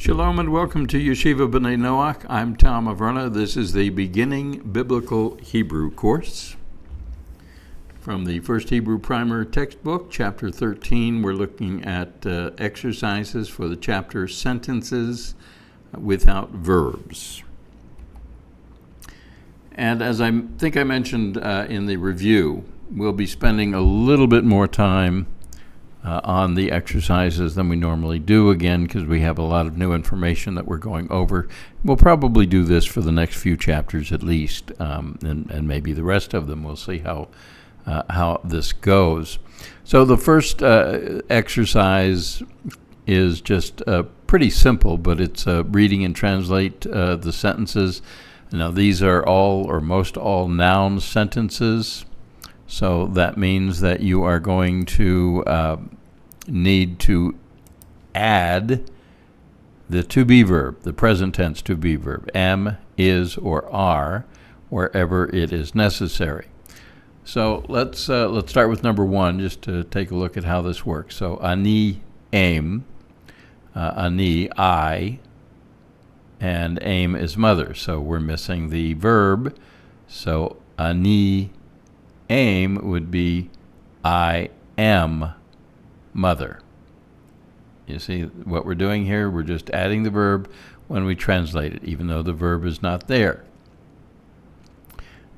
Shalom and welcome to Yeshiva B'nai Noach. I'm Tom Averna. This is the Beginning Biblical Hebrew course. From the First Hebrew Primer textbook, chapter 13, we're looking at exercises for the chapter Sentences Without Verbs. And as I think I mentioned in the review, we'll be spending a little bit more time on the exercises than we normally do, again, because we have a lot of new information that we're going over. We'll probably do this for the next few chapters at least, and maybe the rest of them. We'll see how this goes. So the first exercise is just pretty simple, but it's reading and translate the sentences. Now, these are all or most all noun sentences. So that means that you are going to need to add the to be verb, the present tense to be verb, am, is, or are, wherever it is necessary. So let's start with number one, just to take a look at how this works. So ani, aim, ani, I, and aim is mother. So we're missing the verb. So ani, aim would be I am mother. You see what we're doing here? We're just adding the verb when we translate it, even though the verb is not there.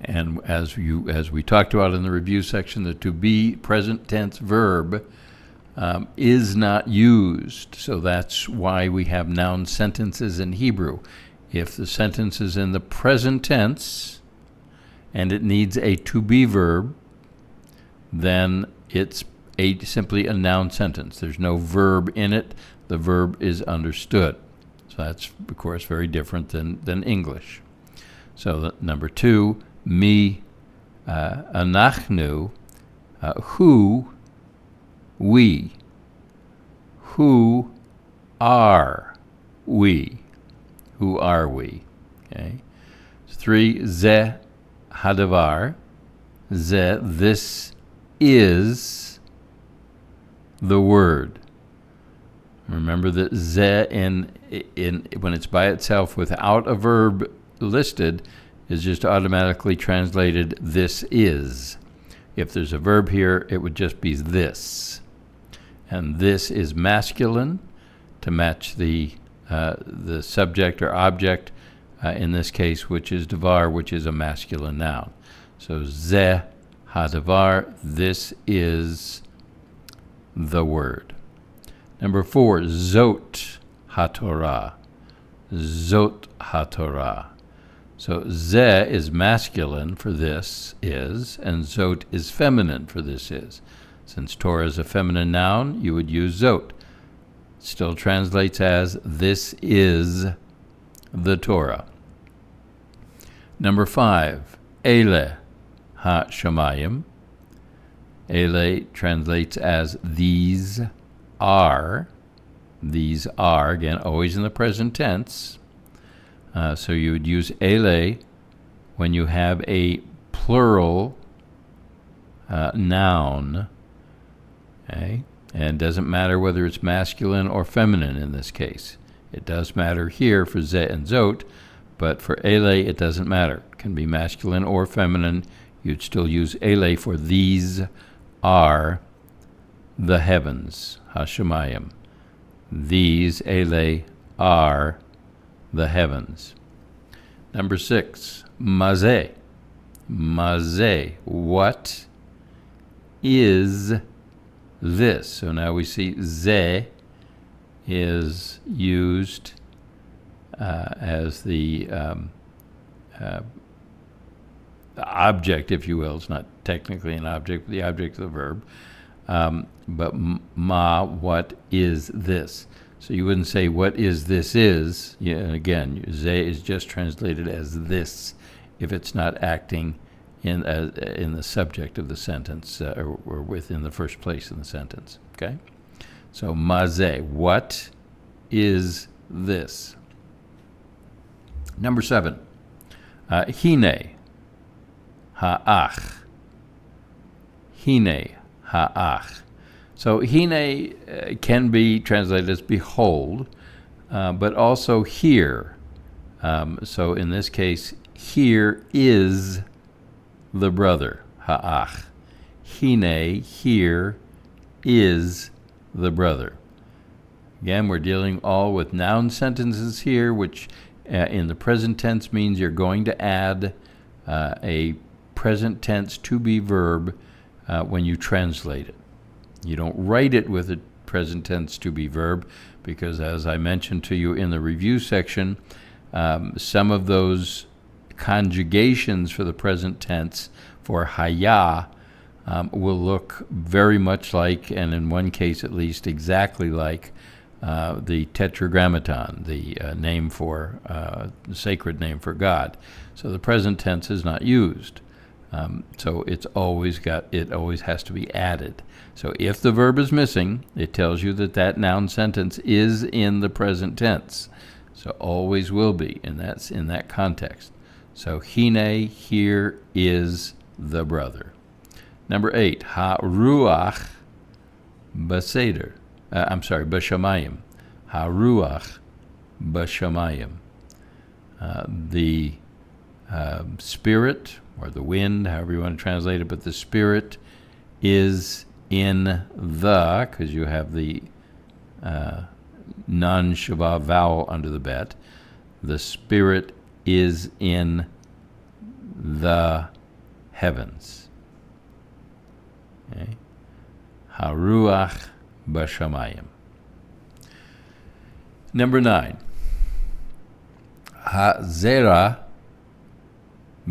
And as we talked about in the review section, the to be present tense verb is not used. So that's why we have noun sentences in Hebrew. If the sentence is in the present tense and it needs a to be verb, then it's simply a noun sentence. There's no verb in it. The verb is understood. So that's, of course, very different than English. So number two, mi, anachnu, who, we. Who are we? Who are we? Okay. Three, ze, hadavar, ze, this is the word. Remember that ze in when it's by itself without a verb listed is just automatically translated this is. If there's a verb here, it would just be this. And this is masculine to match the subject or object in this case, which is davar, which is a masculine noun. So ze hadavar, this is the word. Number four, zot haTorah. Zot haTorah. So ze is masculine for this is, and zot is feminine for this is. Since Torah is a feminine noun, you would use zot. Still translates as this is the Torah. Number five, ele ha-shamayim. Ele translates as these are. These are, again, always in the present tense. So you would use ele when you have a plural noun. Okay? And it doesn't matter whether it's masculine or feminine in this case. It does matter here for ze and zot, but for ele it doesn't matter. It can be masculine or feminine. You'd still use ele for these are the heavens, Hashemayim. These, ele, are the heavens. Number six, mazeh. Mazeh, what is this? So now we see ze is used as the object, if you will. It's not technically an object, but the object of the verb. But ma, what is this? So you wouldn't say what is this is. Yeah, and again, ze is just translated as this if it's not acting in the subject of the sentence or within the first place in the sentence. Okay? So mazeh, what is this? Number seven, hine ha'ach. Hine ha'ach. So hine can be translated as behold, but also here. So in this case, here is the brother, ha'ach. Hine, here is the brother. Again, we're dealing all with noun sentences here, which in the present tense means you're going to add a present tense to be verb when you translate it. You don't write it with a present tense to be verb because, as I mentioned to you in the review section, some of those conjugations for the present tense for haya will look very much like, and in one case at least exactly like, the tetragrammaton, the name for the sacred name for God. So the present tense is not used. So it always has to be added. So if the verb is missing, it tells you that that noun sentence is in the present tense. So always will be, and that's in that context. So hine, here is the brother. Number 8, ha-ruach baseder. Bashamayim. Ha-ruach bashamayim. The spirit, or the wind, however you want to translate it, but the spirit is in the, because you have the non-shava vowel under the bet. The spirit is in the heavens. Okay. Ha-ruach bashamayim. Number 9. Ha-zera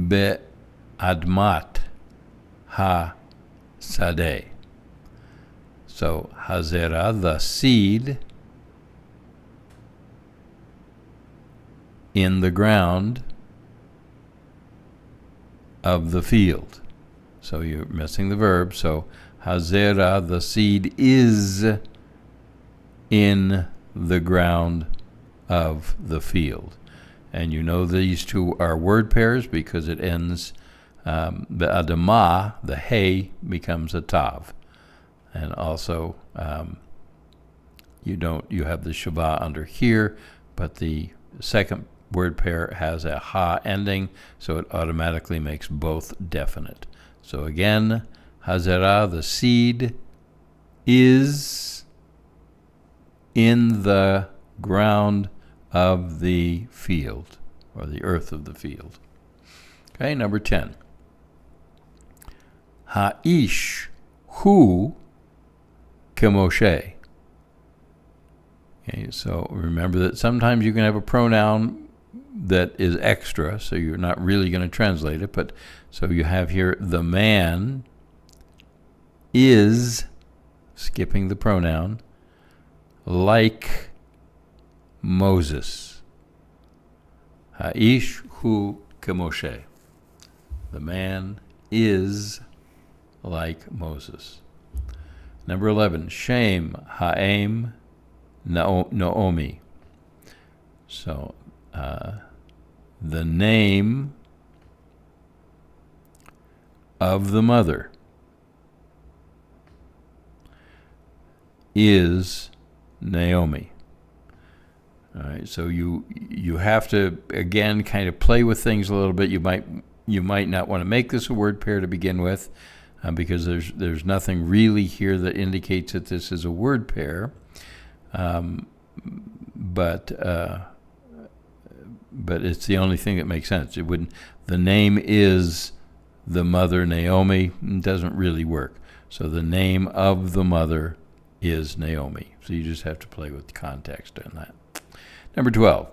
be'admat ha-sadeh. So, ha-zera, the seed in the ground of the field. So you're missing the verb. So hazera, the seed is in the ground of the field. And you know these two are word pairs because it ends, the adama, the hay, becomes a tav. And also you have the shava under here, but the second word pair has a ha ending, so it automatically makes both definite. So again, hazera, the seed, is in the ground of the field, or the earth of the field. Okay, number 10. Ha-ish hu kemoshe. Okay, so remember that sometimes you can have a pronoun that is extra, so you're not really going to translate it, but so you have here the man is, skipping the pronoun, like Moses. Ha'ish hu kemoshe. The man is like Moses. Number 11, Shem ha'em Naomi. So the name of the mother is Naomi. All right, so you have to again kind of play with things a little bit. You might not want to make this a word pair to begin with, because there's nothing really here that indicates that this is a word pair. But it's the only thing that makes sense. It wouldn't. The name is the mother Naomi. It doesn't really work. So the name of the mother is Naomi. So you just have to play with the context on that. Number 12.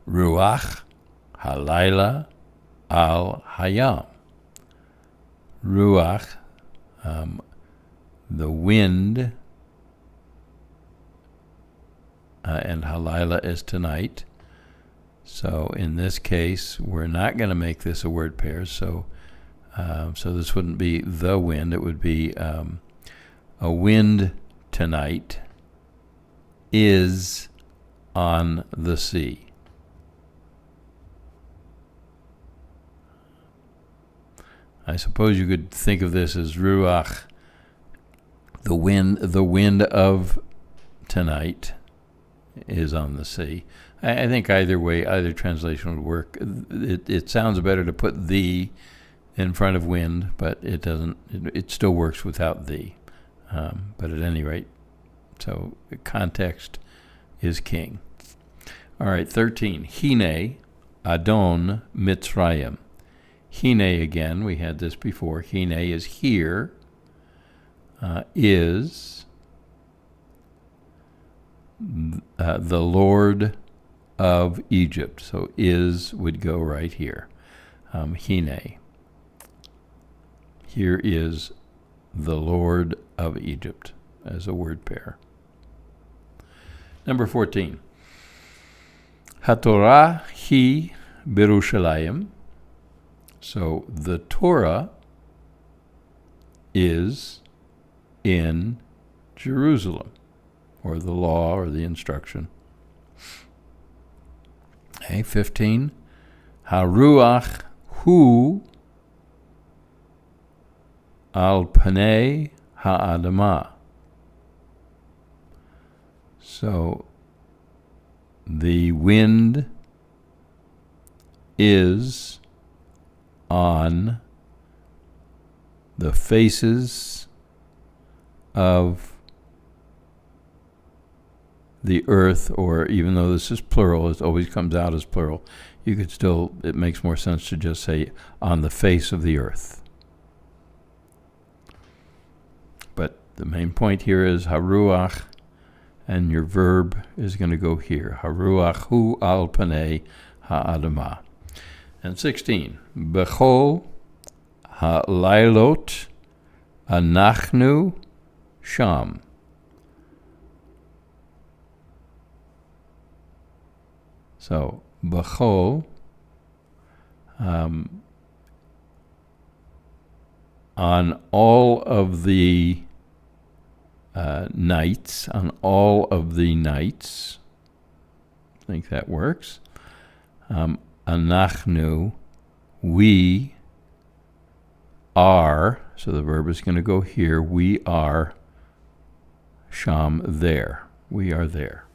Ruach halayla al hayam. Ruach, the wind, and halayla is tonight. So in this case, we're not going to make this a word pair. So this wouldn't be the wind. It would be a wind tonight is on the sea. I suppose you could think of this as ruach, the wind of tonight, is on the sea. I think either way, either translation would work. It sounds better to put the in front of wind, but it doesn't. It still works without the. But at any rate, so context is king. All right, 13. Hine Adon Mitzrayim. Hine again, we had this before. Hine is here, is the Lord of Egypt. So is would go right here. Hine. Here is the Lord of Egypt as a word pair. Number 14. HaTorah hi Birushalayim. So the Torah is in Jerusalem, or the law or the instruction. Okay, 15. HaRuach hu al panei ha'adamah. So the wind is on the faces of the earth, or even though this is plural, it always comes out as plural. You could still, it makes more sense to just say on the face of the earth. But the main point here is haruach, and your verb is going to go here. Haruach hu al panei ha'adamah. And 16. Bechol ha'lailot anachnu sham. So, bechol, on all of the nights, I think that works. Anachnu, we are, so the verb is going to go here, we are sham, there. We are there.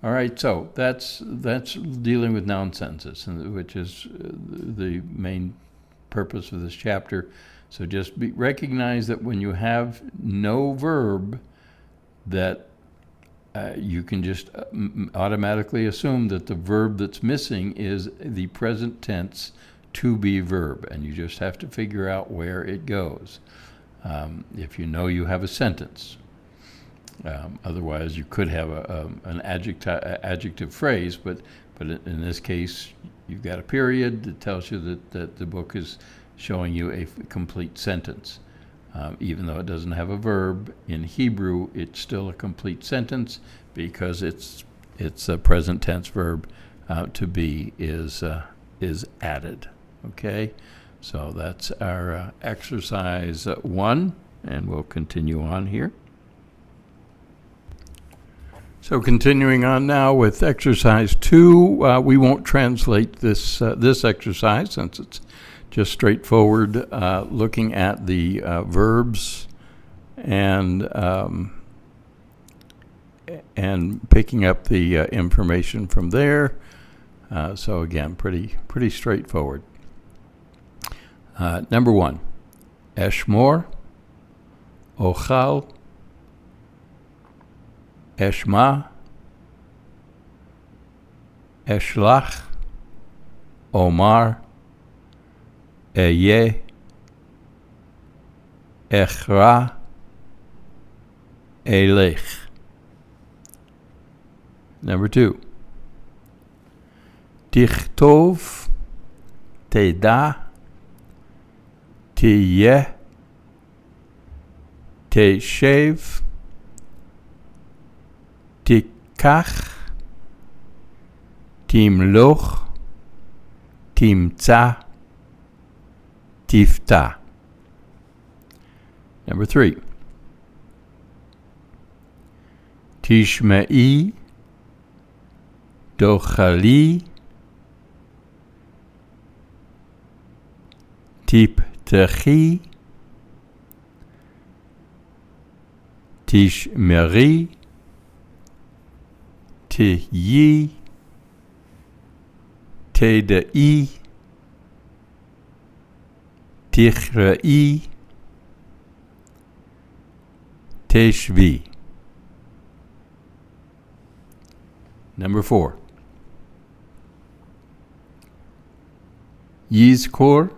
All right, so that's dealing with noun sentences, which is the main purpose of this chapter. So just recognize that when you have no verb, that you can just automatically assume that the verb that's missing is the present tense to be verb, and you just have to figure out where it goes. If you know you have a sentence. Otherwise, you could have an adjective phrase, but in this case, you've got a period that tells you that the book is showing you a complete sentence. Even though it doesn't have a verb, in Hebrew, it's still a complete sentence because it's a present tense verb. To be is added. Okay, so that's our exercise 1, and we'll continue on here. So continuing on now with exercise 2, we won't translate this exercise since it's just straightforward, looking at the verbs and picking up the information from there. So again, pretty straightforward. Number 1, Eshmor, Ochal, Eshma, Eshlach, Omar, Eye, Echra, Elech. Number 2. Tichtov, Teda, Tiyeh, Teshev, Tikach, Timloch, Timtza, Tifta. Number 3. Tishmei, Dochali, Tiptechi, Tishmeri, Tyi, Tedai, Tichrai, Teshvi. Number 4. Yizkor,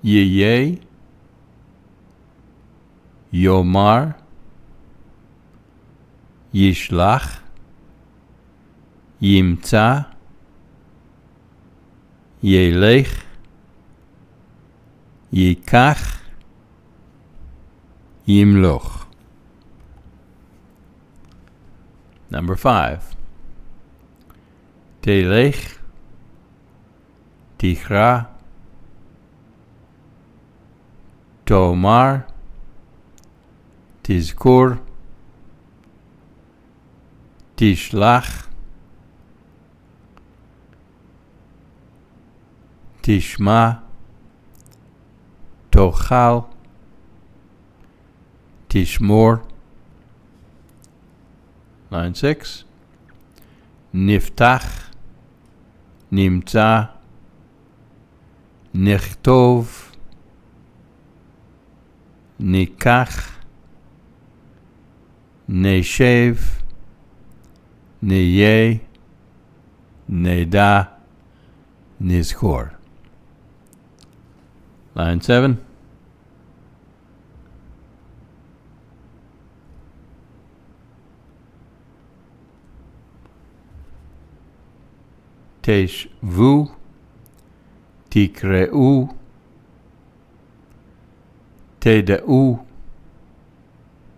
Yeye, Yomar, Yishlach, Yimtza, Yelech, Yikach, Yimloch. Number 5. Telech, Tichra, Tomar, Tizkur, Tishlach, Tishma, Tochal, Tishmor. Line 6. Niftach, Nimtza, Nechtov, Nikach, Neshev, Neye, Neda, Nizkor. Line 7. Teshvu, Tikreu, Teda'u,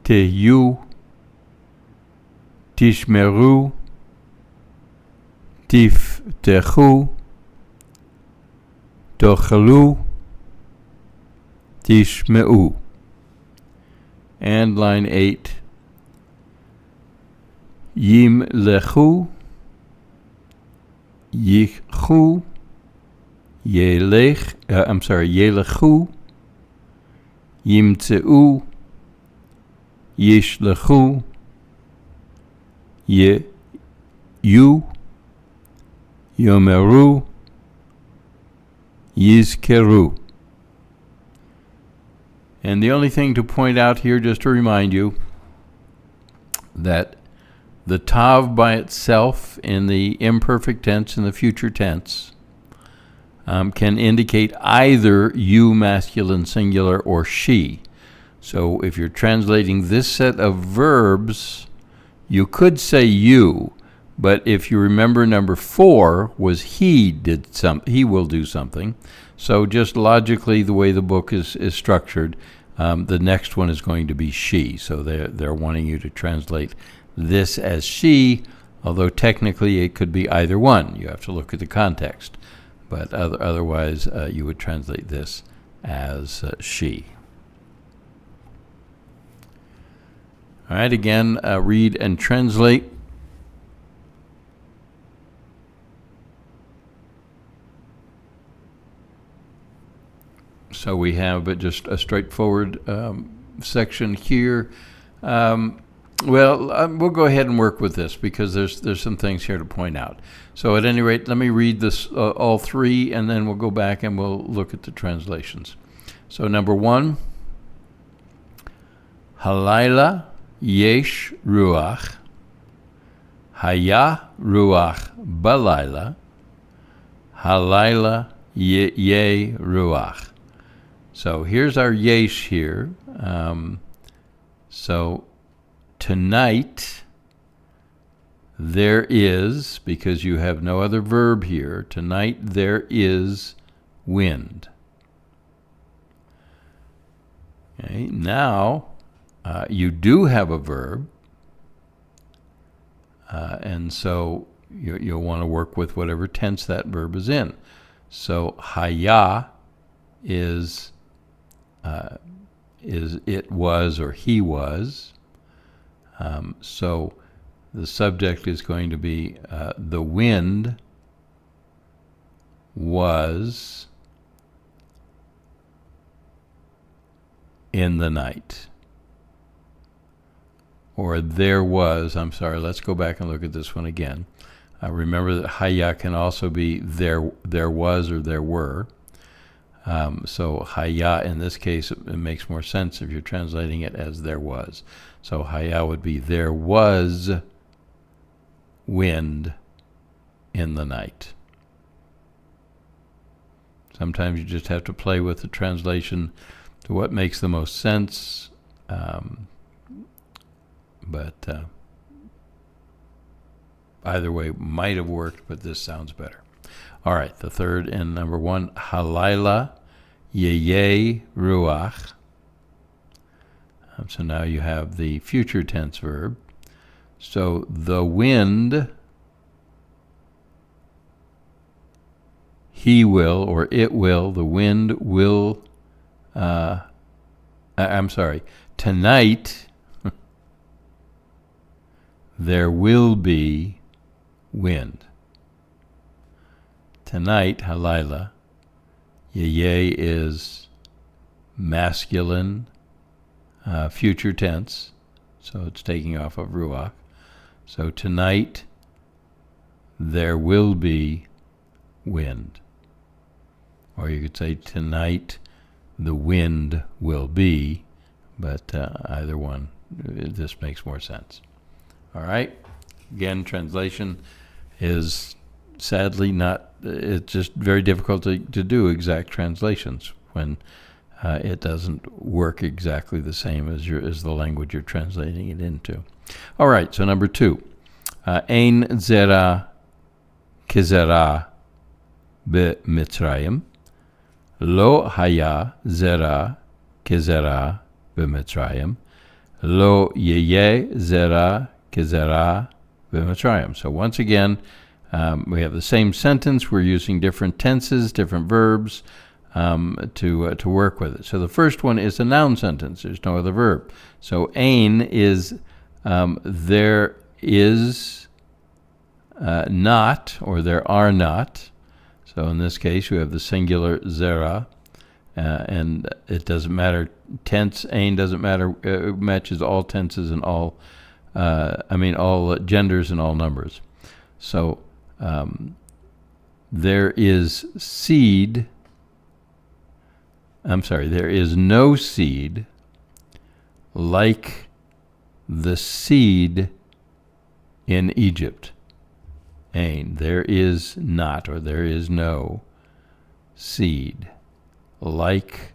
Teyu, Tishmeru, Tiftechu, Tochalu, Tishmeu. And line 8. Yimlechu, Yichu, Yelechu, Yimtzeu, Yishlechu, Yu, Yomeru, Yizkeru. And the only thing to point out here, just to remind you, that the tav by itself in the imperfect tense and the future tense can indicate either you masculine singular or she. So if you're translating this set of verbs, you could say you, but if you remember, number 4 was he will do something. So just logically, the way the book is structured, the next one is going to be she. So they're wanting you to translate this as she, although technically it could be either one. You have to look at the context. But otherwise, you would translate this as she. All right, again, read and translate. So we have just a straightforward section here. We'll go ahead and work with this because there's some things here to point out. So at any rate, let me read this all 3, and then we'll go back and we'll look at the translations. So number 1, Halayla yesh ruach, haya ruach balayla, halayla ye ruach. So here's our yesh here. So tonight there is, because you have no other verb here, tonight there is wind. Okay, now you do have a verb, and so you'll want to work with whatever tense that verb is in. So haya is it was or he was. So the subject is going to be the wind was in the night. or there was. I'm sorry, let's go back and look at this one again. Remember that haya can also be there was or there were. So haya in this case, it makes more sense if you're translating it as there was. So haya would be there was wind in the night. Sometimes you just have to play with the translation to what makes the most sense. But either way might have worked, but this sounds better. All right, the third and number one, halayla yeye ruach. So now you have the future tense verb. So the wind, he will or it will, the wind will, I'm sorry, tonight there will be wind. Tonight, halayla, yeye is masculine, future tense, so it's taking off of ruach. So tonight there will be wind. Or you could say tonight the wind will be, but either one, this makes more sense. All right. Again, translation is sadly not, it's just very difficult to do exact translations when it doesn't work exactly the same as the language you're translating it into. All right, so number two, ein zera kizera b'Mitzrayim, lo haya zera kizera b'Mitzrayim, lo yeye zera kizera b'Mitzrayim. So once again, we have the same sentence. We're using different tenses, different verbs to work with it. So the first one is a noun sentence. There's no other verb. So ein is there is not, or there are not. So in this case, we have the singular zera, and it doesn't matter. Tense, ein doesn't matter. It matches all tenses and all, all genders and all numbers. So there is seed. There is no seed like the seed in Egypt. Ein, there is not, or there is no seed like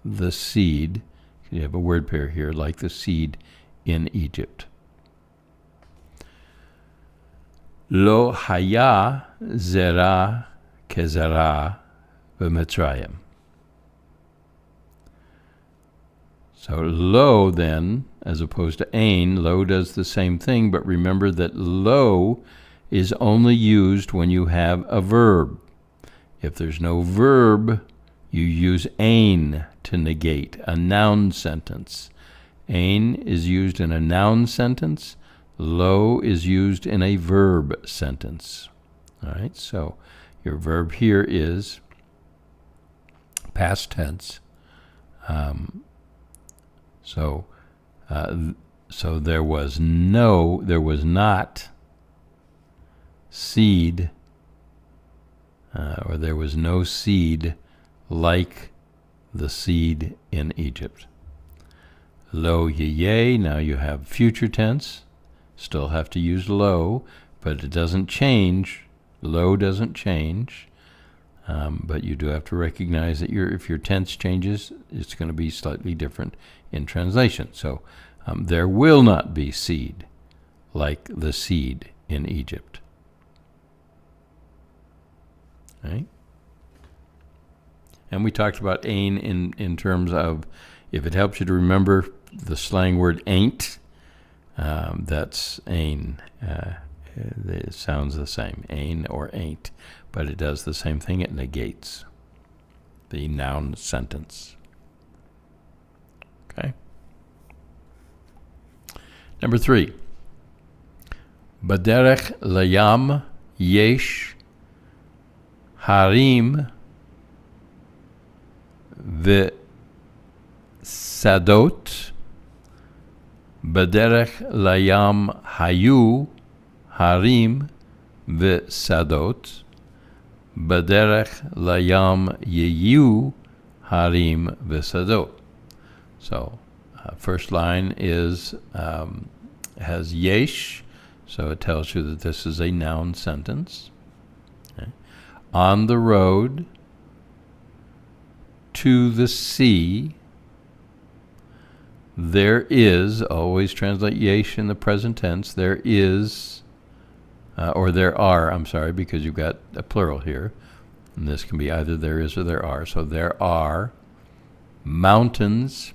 the seed. You have a word pair here, like the seed in Egypt. Lo haya zera kezera b'Mitzrayim. So lo then, as opposed to ein, lo does the same thing, but remember that lo is only used when you have a verb. If there's no verb, you use ein to negate a noun sentence. Ein is used in a noun sentence. Lo is used in a verb sentence. All right, so your verb here is past tense. So there was not seed, or there was no seed like the seed in Egypt. Lo yeye, now you have future tense. Still have to use lo, but it doesn't change. Lo doesn't change. But you do have to recognize that if your tense changes, it's going to be slightly different in translation. So there will not be seed like the seed in Egypt. Right? And we talked about ein in terms of, if it helps you to remember the slang word ain't, that's ein. It sounds the same, ein or ain't, but it does the same thing. It negates the noun sentence. Okay. Number 3. Baderech layam yesh harim v'sadot B'derech layam hayu harim v'sadot. B'derech layam yeyu harim v'sadot. So, first line is has yesh, so it tells you that this is a noun sentence. Okay. On the road to the sea, there is, always translate yesh in the present tense, there is, or there are, I'm sorry, because you've got a plural here. And this can be either there is or there are. So there are mountains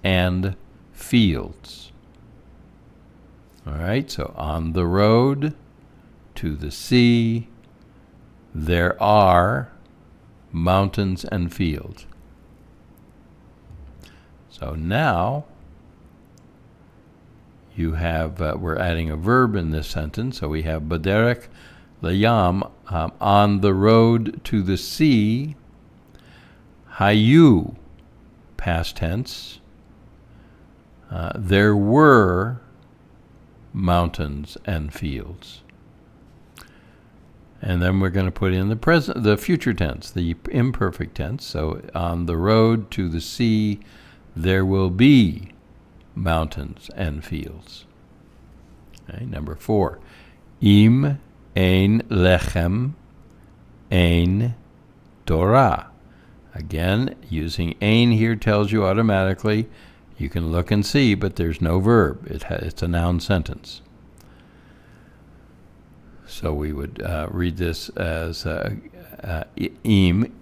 and fields. All right, so on the road to the sea, there are mountains and fields. So now you have, we're adding a verb in this sentence. So we have B'derech layam, on the road to the sea. Hayu, past tense. There were mountains and fields. And then we're going to put in the future tense, the imperfect tense. So on the road to the sea, there will be mountains and fields. Okay, number 4. Im ein lechem ein Torah. Again, using ein here tells you automatically you can look and see, but there's no verb. It's a noun sentence. So we would read this as im,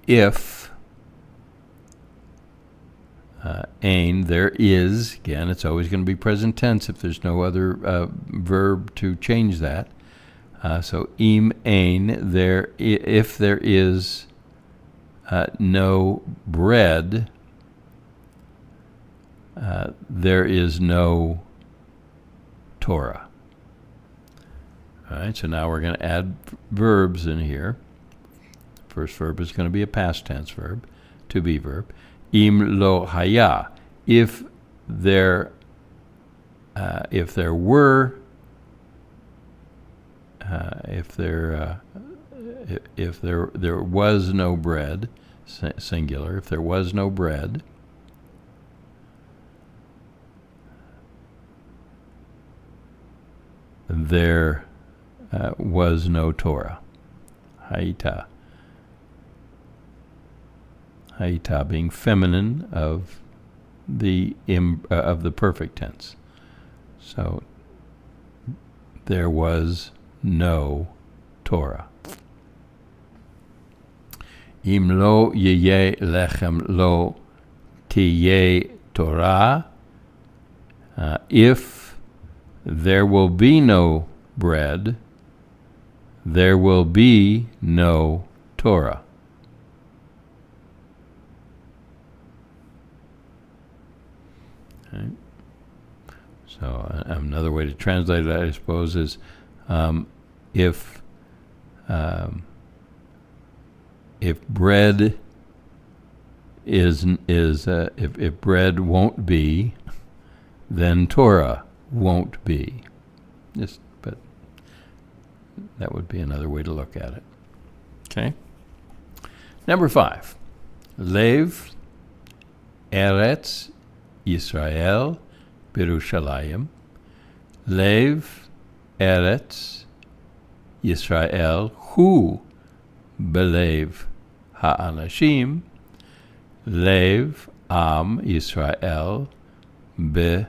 if ein, there is. Again, it's always going to be present tense if there's no other verb to change that. So im ein, there, if there is no bread, there is no Torah. All right, so now we're going to add verbs in here. First verb is going to be a past tense verb, to be verb. Im lo haya, if there were, if there was no bread, singular, if there was no bread, there was no Torah. Haita. Haita being feminine of the perfect tense. So there was no Torah. Im lo yeye lechem lo tiyeh Torah. If there will be no bread, there will be no Torah. Okay. So another way to translate that, I suppose, is if bread if bread won't be, then Torah won't be. But that would be another way to look at it. Okay. Number 5. Lev Eretz Yisrael Birushalayim. Lev Eretz Yisrael Hu Belev Ha'anashim. Lev Am Yisrael B'Shamayim.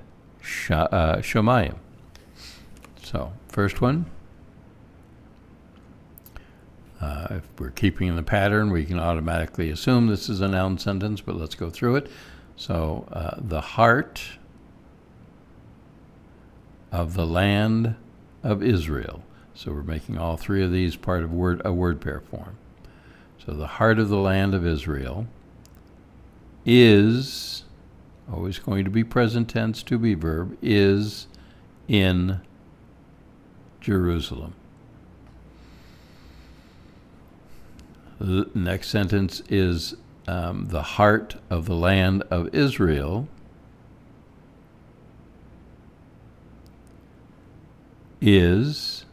So, first one. If we're keeping in the pattern, we can automatically assume this is a noun sentence, but let's go through it. So, the heart of the land of Israel. So we're making all three of these part of a word pair form. So the heart of the land of Israel is, always going to be present tense, to be verb, is in Jerusalem. The next sentence is the heart of the land of Israel is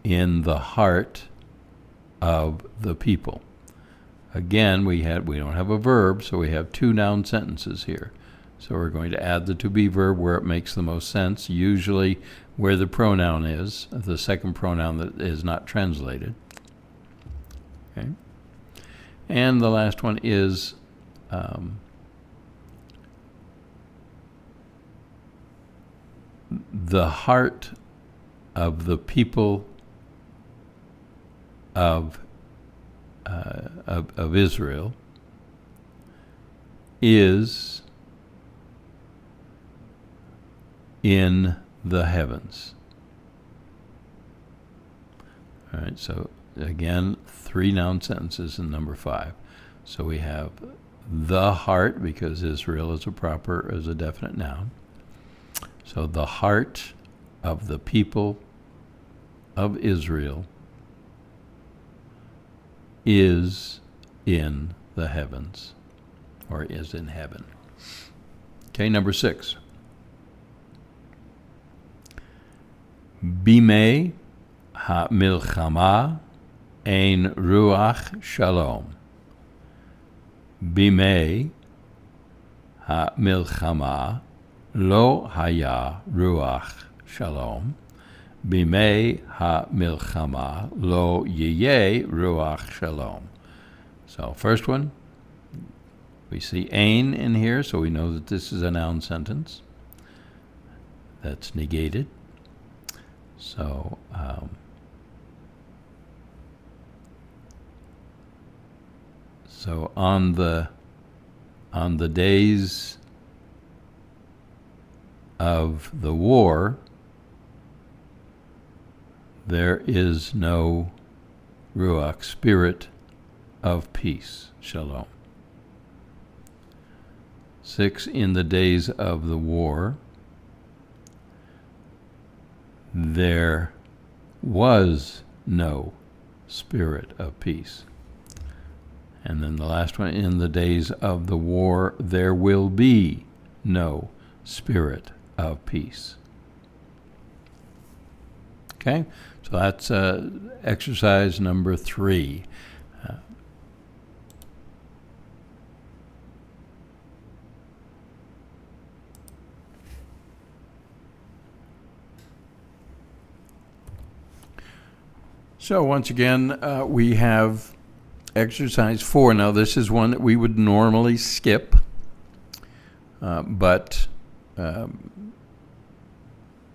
in the heart of the people. Again, we don't have a verb, so we have two noun sentences here. So we're going to add the to be verb where it makes the most sense, usually where the pronoun is, the second pronoun that is not translated. Okay. And the last one is the heart of the people of Israel is in the heavens. All right, so again, three noun sentences in number 5. So we have the heart, because Israel is a definite noun. So the heart of the people of Israel is in the heavens, or is in heaven. Okay, number 6. Bimei ha-milchama ein ruach shalom. Bimei ha-milchama lo haya ruach shalom. Bimei ha-milchama lo yiyeh ruach shalom. So first one, we see ein in here, so we know that this is a noun sentence. That's negated. So so on the days of the war, there is no ruach, spirit of peace, shalom. 6, in the days of the war, there was no spirit of peace. And then the last one, in the days of the war, there will be no spirit of peace. Okay, so that's exercise number 3. So once again, we have exercise 4. Now this is one that we would normally skip, but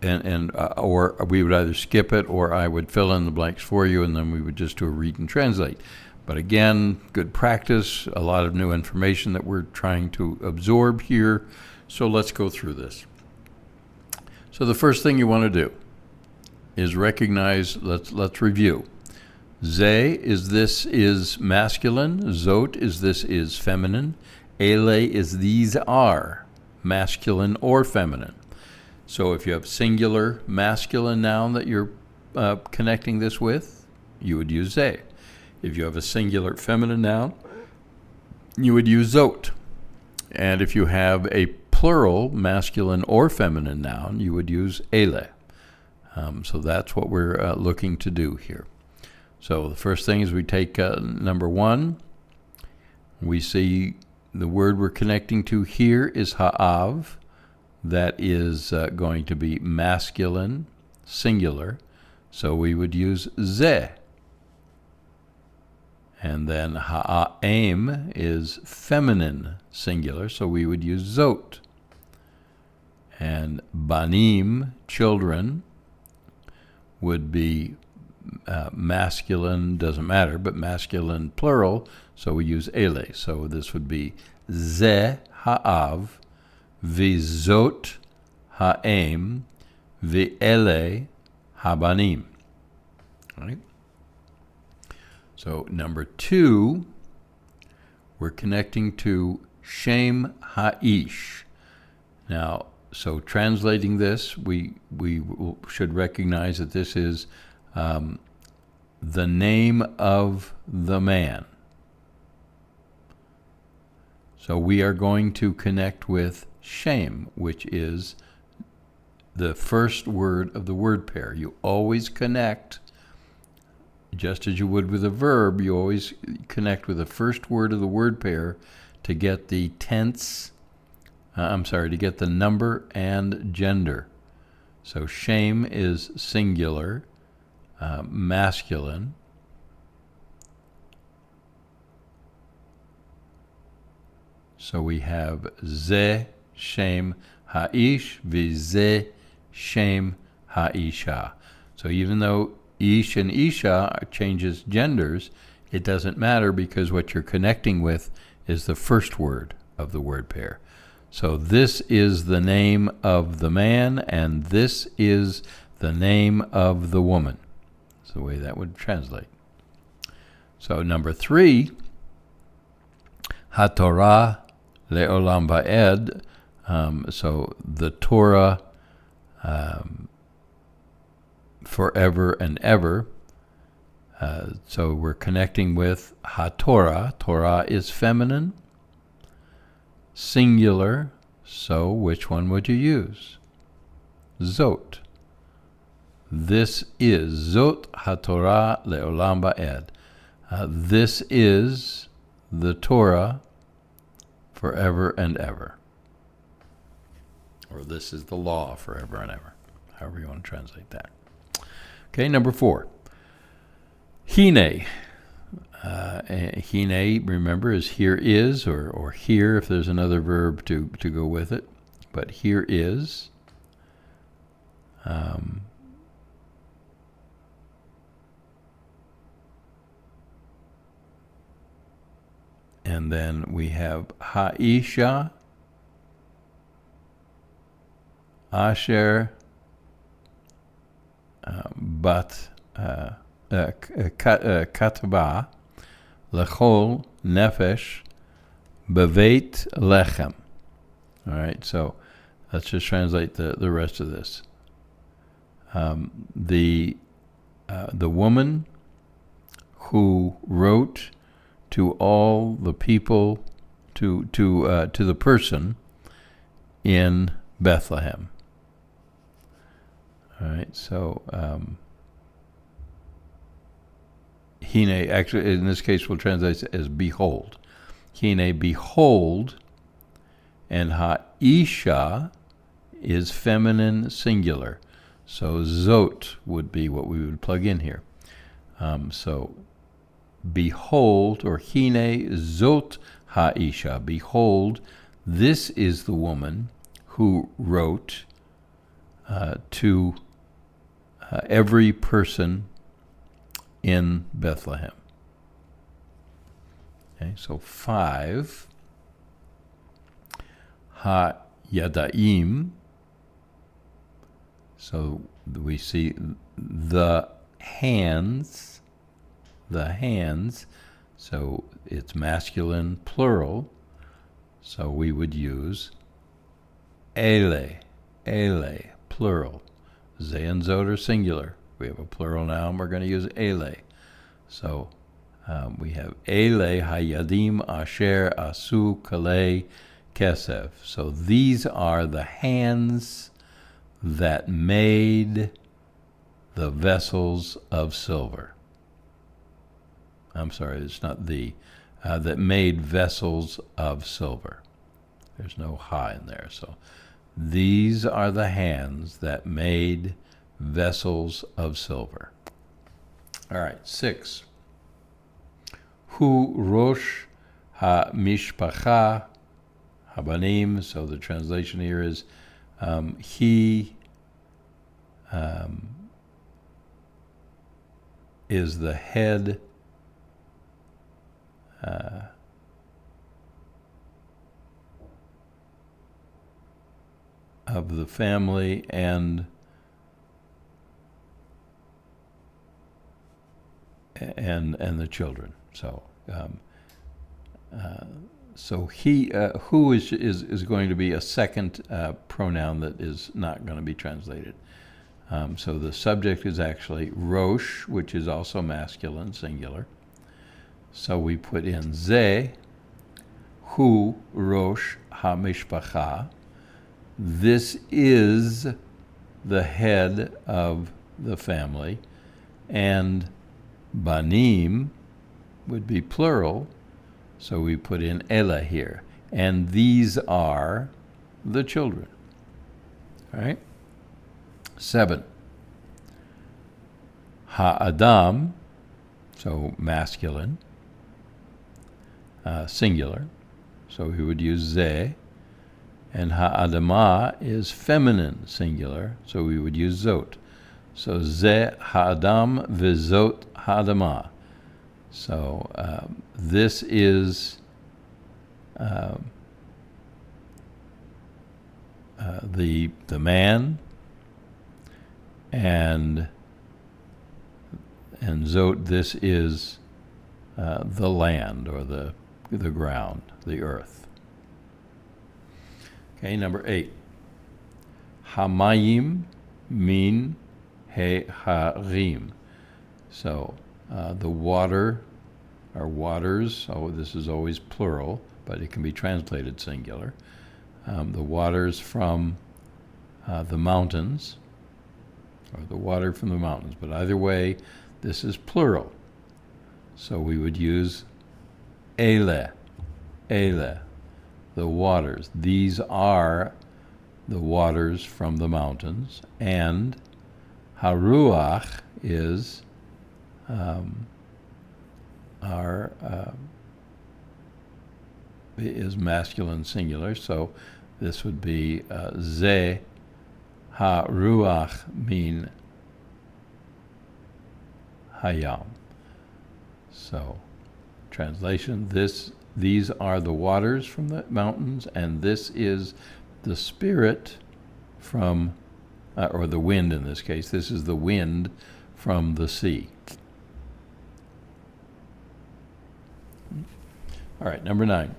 or we would either skip it, or I would fill in the blanks for you, and then we would just do a read and translate. But again, good practice, a lot of new information that we're trying to absorb here. So let's go through this. So the first thing you want to do is recognize, let's review. Ze is this is masculine, zot is this is feminine, ele is these are masculine or feminine. So if you have singular masculine noun that you're connecting this with, you would use ze. If you have a singular feminine noun, you would use zot. And if you have a plural masculine or feminine noun, you would use ele. So that's what we're looking to do here. So the first thing is we take number 1. We see the word we're connecting to here is ha'av. That is going to be masculine, singular. So we would use ze. And then ha'aim is feminine, singular. So we would use zot. And banim, children, would be masculine, doesn't matter, but masculine plural, so we use ele. So this would be ze ha'av, vizot ha'em, ve'ele habanim. All right? So number 2, we're connecting to shem ha'ish. Now, so translating this, we should recognize that this is the name of the man. So we are going to connect with shem, which is the first word of the word pair. You always connect, just as you would with a verb, you always connect with the first word of the word pair to get the tense, to get the number and gender. So shame is singular, masculine. So we have ze shem ha'ish v'ze shem ha'isha. So even though ish and isha changes genders, it doesn't matter because what you're connecting with is the first word of the word pair. So this is the name of the man, and this is the name of the woman. That's the way that would translate. So number 3, HaTorah le'olam va'ed. So the Torah forever and ever. So we're connecting with HaTorah. Torah is feminine, singular. So which one would you use? Zot. This is Zot HaTorah le'olam va'ed. This is the Torah forever and ever. Or this is the law forever and ever. However you want to translate that. Okay, number 4. Hine. Hine, remember, is here is, or here if there's another verb to go with it. But here is. And then we have Ha'isha, Asher, Bat, Kataba, Lechol, Nefesh, Beveit Lechem. All right, so let's just translate the rest of this. The woman who wrote to all the people, to the person in Bethlehem. All right, so Hine, actually in this case we'll translate it as behold. Hine, behold, and Ha'isha is feminine singular. So Zot would be what we would plug in here. So behold, or Hine Zot Ha'isha, behold, this is the woman who wrote to every person in Bethlehem. Okay, so 5, Ha-Yadaim. So we see the hands, so it's masculine plural, so we would use ele, plural. Ze and Zot are singular. We have a plural now, and we're going to use ele. So we have ele hayadim asher asu kale kesef. So these are the hands that made the vessels of silver. I'm sorry, it's not that made vessels of silver. There's no ha in there. So these are the hands that made vessels of silver. All right, 6. Hu rosh ha-mishpacha habanim. So the translation here is he is the head of the family and the children. So so he who is going to be a second pronoun that is not going to be translated. So the subject is actually rosh, which is also masculine, singular. So we put in ze, hu rosh ha-mishpacha. This is the head of the family, and banim would be plural, so we put in ela here. And these are the children. All right? 7. Ha'adam, so masculine, singular, so we would use ze. And ha'adama is feminine, singular, so we would use zot. So ze ha'adam v'zot ha'adama. So this is the man, and zot, this is the land, or the ground, the earth. Okay, number 8. Hamayim min he harim. So the water, or waters, this is always plural, but it can be translated singular. The waters from the mountains, or the water from the mountains. But either way, this is plural. So we would use ele, the waters. These are the waters from the mountains. And haruach is is masculine singular, so this would be ze ha-ruach min hayam. So, translation, these are the waters from the mountains, and this is the spirit from, or the wind in this case, this is the wind from the sea. All right, number 9.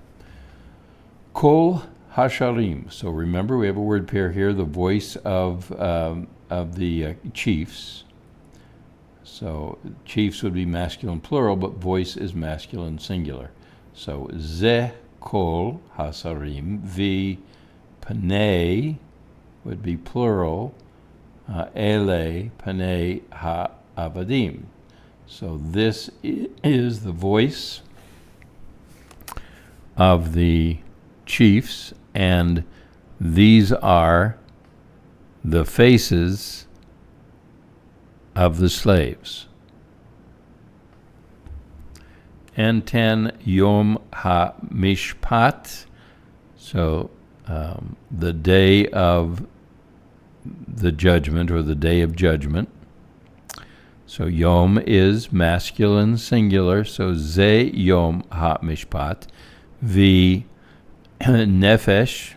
Kol hasharim. So remember, we have a word pair here, the voice of the chiefs. So chiefs would be masculine plural, but voice is masculine singular. So ze kol hasarim, vi panei would be plural, ele panei ha-avadim. So this is the voice of the chiefs, and these are the faces of the slaves. And 10, Yom HaMishpat, so the day of the judgment, or the day of judgment. So Yom is masculine singular, so Ze Yom HaMishpat. Vi Nefesh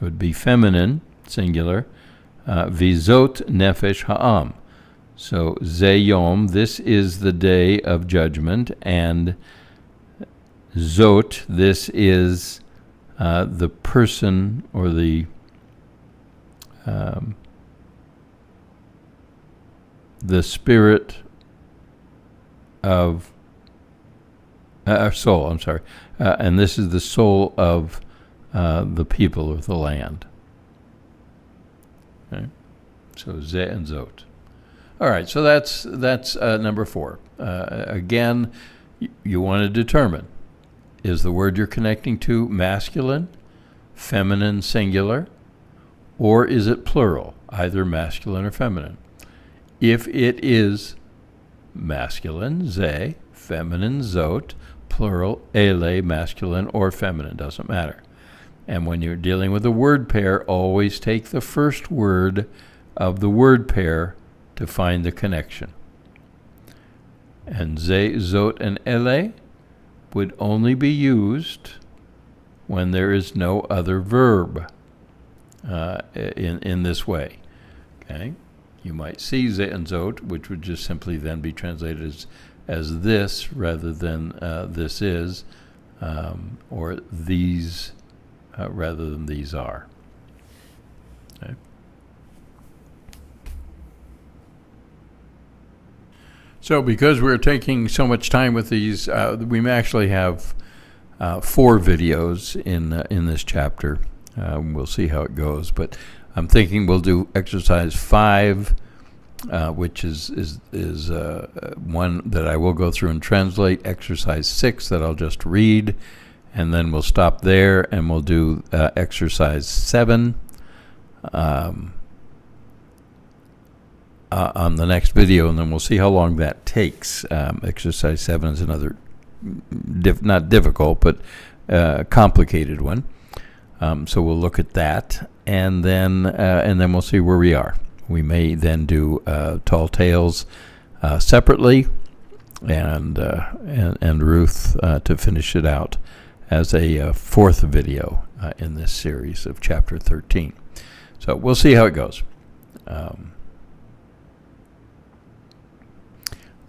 would be feminine singular. Vizot Nefesh Ha'am. So Ze Yom, this is the day of judgment, and Zot, this is the person, or the spirit of soul, I'm sorry, and this is the soul of the people of the land. Okay, so Ze and Zot. All right, so that's number 4. Again, you want to determine, is the word you're connecting to masculine, feminine, singular, or is it plural, either masculine or feminine? If it is masculine, ze, feminine, zot, plural, ele, masculine or feminine, doesn't matter. And when you're dealing with a word pair, always take the first word of the word pair to find the connection. And ze, zot, and ele would only be used when there is no other verb in this way. Okay, you might see ze and zot, which would just simply then be translated as this rather than this is, or these rather than these are. Okay. So because we're taking so much time with these, we may actually have 4 videos in this chapter. We'll see how it goes. But I'm thinking we'll do exercise 5, which is one that I will go through and translate. Exercise 6 that I'll just read, and then we'll stop there and we'll do exercise 7 on the next video, and then we'll see how long that takes. Exercise 7 is another not difficult but complicated one. So we'll look at that, and then we'll see where we are. We may then do Tall Tales separately, and Ruth to finish it out as a fourth video in this series of Chapter 13. So we'll see how it goes.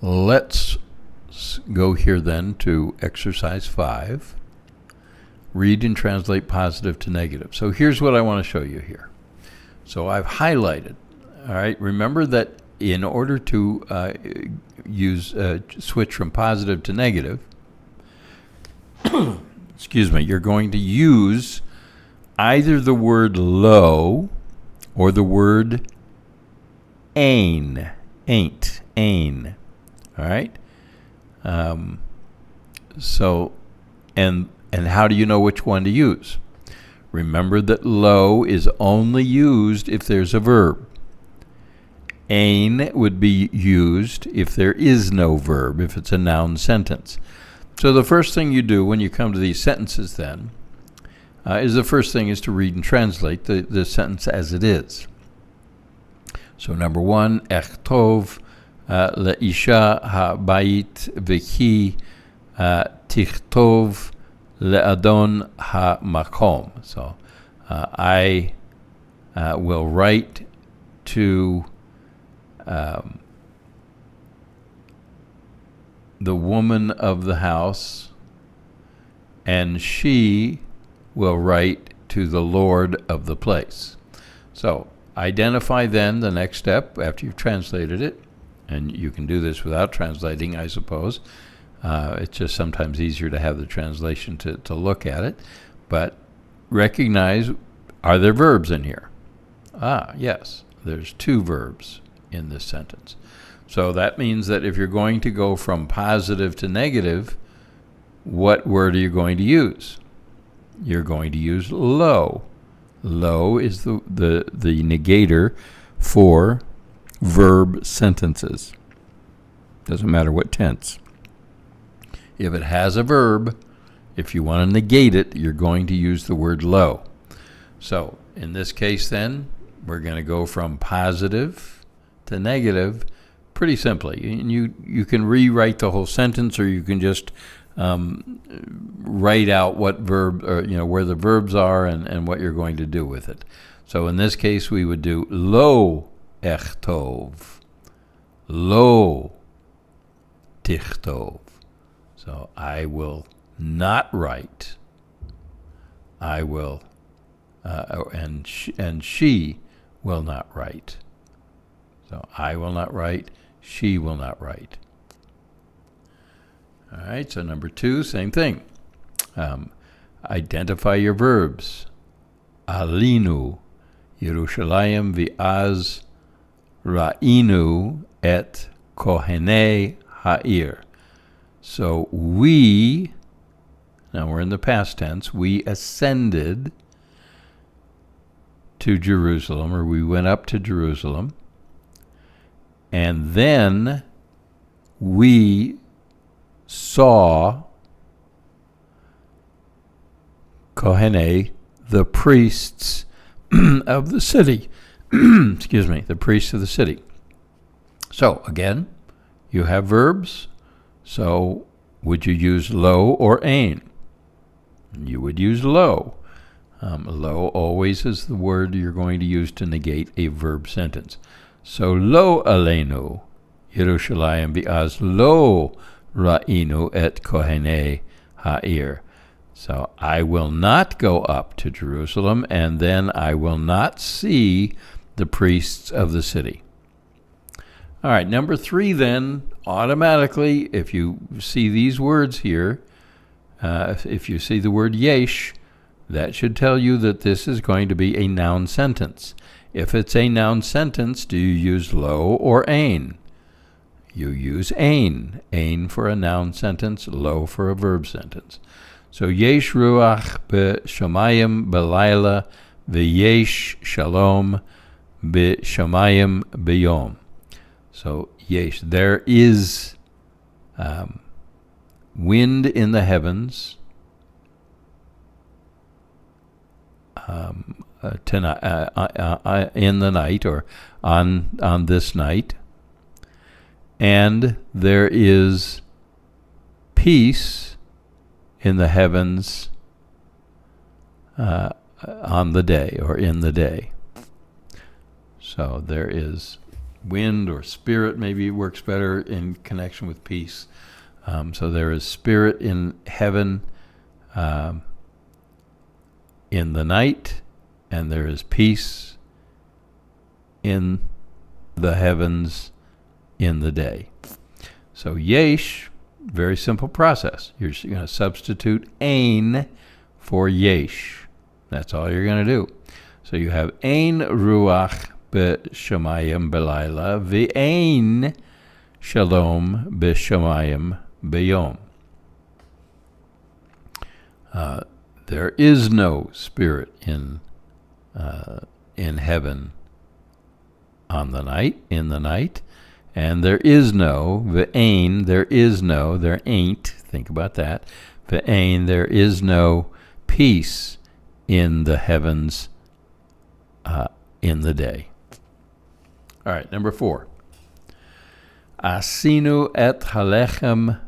Let's go here then to exercise 5. Read and translate positive to negative. So here's what I want to show you here. So I've highlighted. All right. Remember that in order to switch from positive to negative, excuse me, you're going to use either the word lo or the word ain't. All right. So, and how do you know which one to use? Remember that lo is only used if there's a verb. Ain would be used if there is no verb, if it's a noun sentence. So the first thing you do when you come to these sentences then is to read and translate the sentence as it is. So number 1, echtov leisha habayit v'hi tichtov le'adon ha'makom. So I will write to the woman of the house, and she will write to the lord of the place. So identify then the next step after you've translated it, and you can do this without translating, I suppose. It's just sometimes easier to have the translation to look at it. But recognize, are there verbs in here? Yes, there's 2 verbs in this sentence. So that means that if you're going to go from positive to negative, what word are you going to use? You're going to use lo. Lo is the negator for verb sentences. Doesn't matter what tense. If it has a verb, if you want to negate it, you're going to use the word lo. So in this case then, we're going to go from positive to negative pretty simply. And you can rewrite the whole sentence, or you can just write out what verb, or where the verbs are and what you're going to do with it. So in this case, we would do lo echtov, lo tichtov. So I will not write. I will, and she will not write. So I will not write. She will not write. All right. So number 2, same thing. Identify your verbs. Alinu, Yerushalayim v'az ra'inu et kohenei ha'ir. So we, now we're in the past tense, we ascended to Jerusalem, or we went up to Jerusalem, and then we saw Kohenei, the priests of the city. Excuse me, the priests of the city. So again, you have verbs. So would you use lo or ain? You would use lo. Lo always is the word you're going to use to negate a verb sentence. So lo aleinu Yerushalayim v'az lo ra'inu et kohenei ha'ir. So I will not go up to Jerusalem, and then I will not see the priests of the city. All right, number 3 then, automatically, if you see these words here, if you see the word yesh, that should tell you that this is going to be a noun sentence. If it's a noun sentence, do you use lo or ein? You use ein. Ein for a noun sentence, lo for a verb sentence. So yesh ruach b'shamayim b'layla v'yesh shalom b'shamayim b'yom. So yesh, there is wind in the heavens tonight, in the night, or on this night, and there is peace in the heavens on the day, or in the day. So there is wind, or spirit maybe works better in connection with peace. So there is spirit in heaven in the night, and there is peace in the heavens in the day. So yesh, very simple process. You're going to substitute ein for yesh. That's all you're going to do. So you have ein ruach b'shamayim b'layla v'ein shalom b'shamayim b'yom. There is no spirit in heaven in the night, and there is no v'ein, there ain't, think about that, v'ein, there is no peace in the heavens in the day. All right, number 4. Asinu et halechem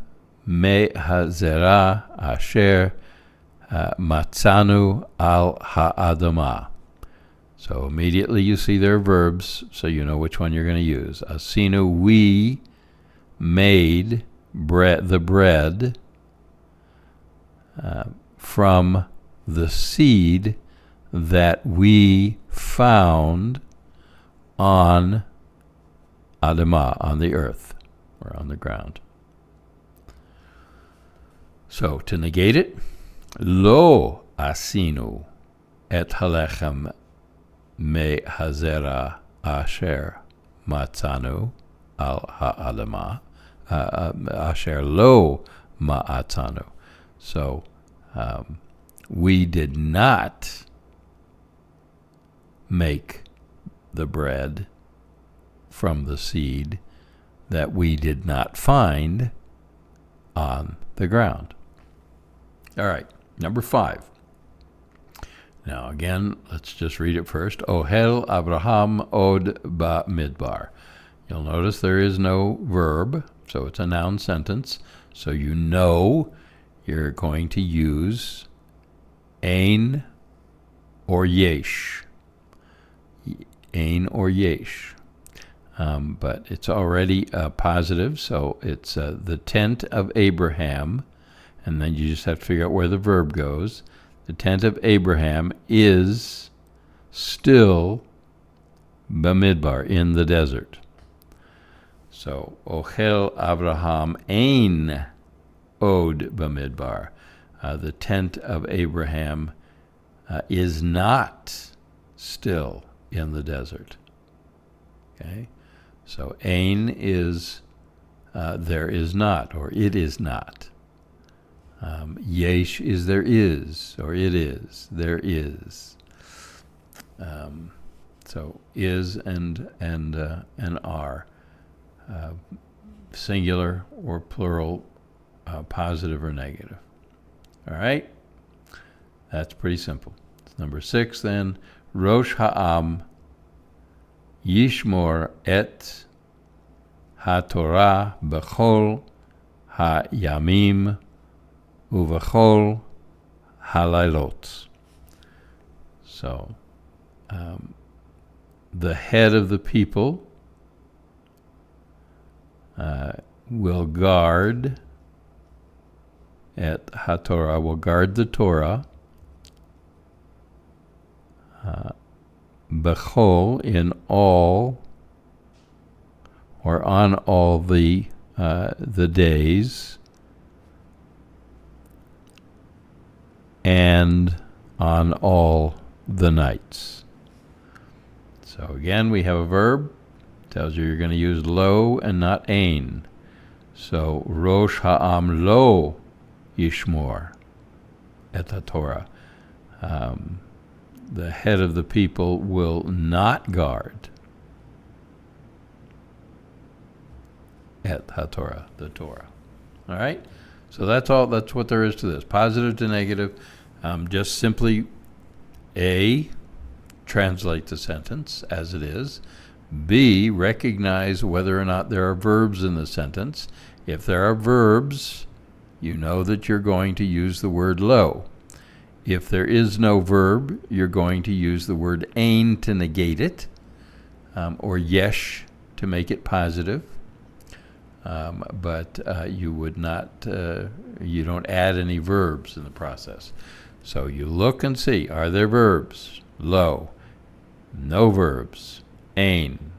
mehazera asher matzanu al ha'adamah. So immediately you see their verbs, so you know which one you're going to use. Asinu, we made the bread from the seed that we found on Adamah, on the earth, or on the ground. So to negate it, lo asinu et halechem me hazera asher matzanu al ha'adamah, asher lo ma'atzanu. So we did not make the bread from the seed that we did not find on the ground. All right, number 5. Now again, let's just read it first. Ohel Abraham od ba midbar. You'll notice there is no verb, so it's a noun sentence. So you know you're going to use ein or yesh. Ein or yesh. But it's already positive, so it's the tent of Abraham, and then you just have to figure out where the verb goes. The tent of Abraham is still bamidbar, in the desert. So, Ochel Abraham ein od bamidbar. The tent of Abraham is not still in the desert. Okay? So, ein is there is not, or it is not. Yesh is there is, or it is, there is. So is and are, singular or plural, positive or negative. All right, that's pretty simple. Number 6 then, Rosh Ha'am Yishmor et HaTorah B'chol HaYamim Uvachol halailot. So, the head of the people will guard at HaTorah, will guard the Torah, bechol, in all, or on all the days, and on all the nights. So again, we have a verb. Tells you you're going to use lo and not ein. So Rosh Ha'am lo yishmor et HaTorah. The head of the people will not guard et HaTorah, the Torah. All right? So that's all. That's what there is to this. Positive to negative. Just simply A, translate the sentence as it is. B, recognize whether or not there are verbs in the sentence. If there are verbs, you know that you're going to use the word lo. If there is no verb, you're going to use the word ein to negate it, or yesh to make it positive. But you would not, you don't add any verbs in the process. So you look and see, are there verbs? Lo. No verbs. Ein.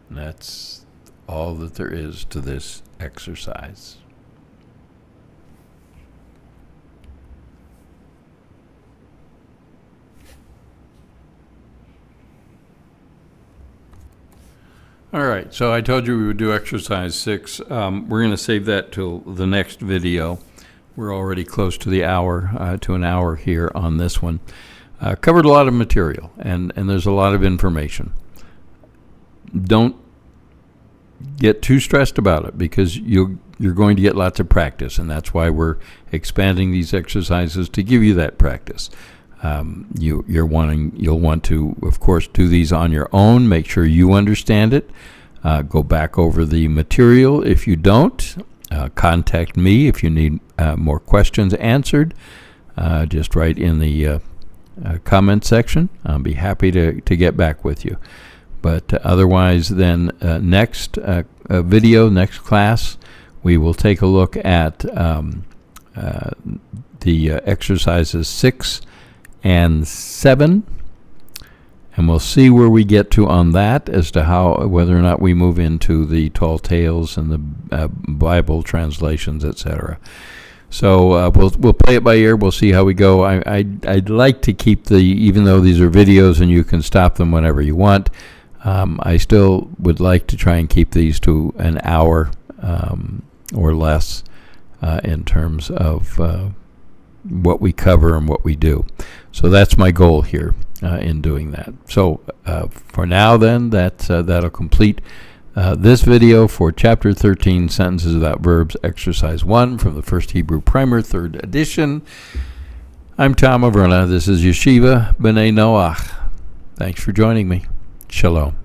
And that's all that there is to this exercise. All right, so I told you we would do exercise 6. We're going to save that till the next video. We're already close to the hour, to an hour here on this one. Covered a lot of material, and there's a lot of information. Don't get too stressed about it, because you're going to get lots of practice, and that's why we're expanding these exercises to give you that practice. You'll want to, of course, do these on your own. Make sure you understand it. Go back over the material. If you don't, contact me if you need more questions answered. Just write in the comment section. I'll be happy to get back with you. But otherwise, then next video, next class, we will take a look at the exercises 6 and 7, and we'll see where we get to on that, as to whether or not we move into the tall tales and the Bible translations, etc. So we'll play it by ear. We'll see how we go. I'd like to keep even though these are videos and you can stop them whenever you want, I still would like to try and keep these to an hour or less in terms of what we cover and what we do. So that's my goal here in doing that. So for now then, that'll complete this video for Chapter 13, Sentences Without Verbs, Exercise 1 from the First Hebrew Primer, 3rd edition. I'm Tom Averna. This is Yeshiva B'nai Noach. Thanks for joining me. Shalom.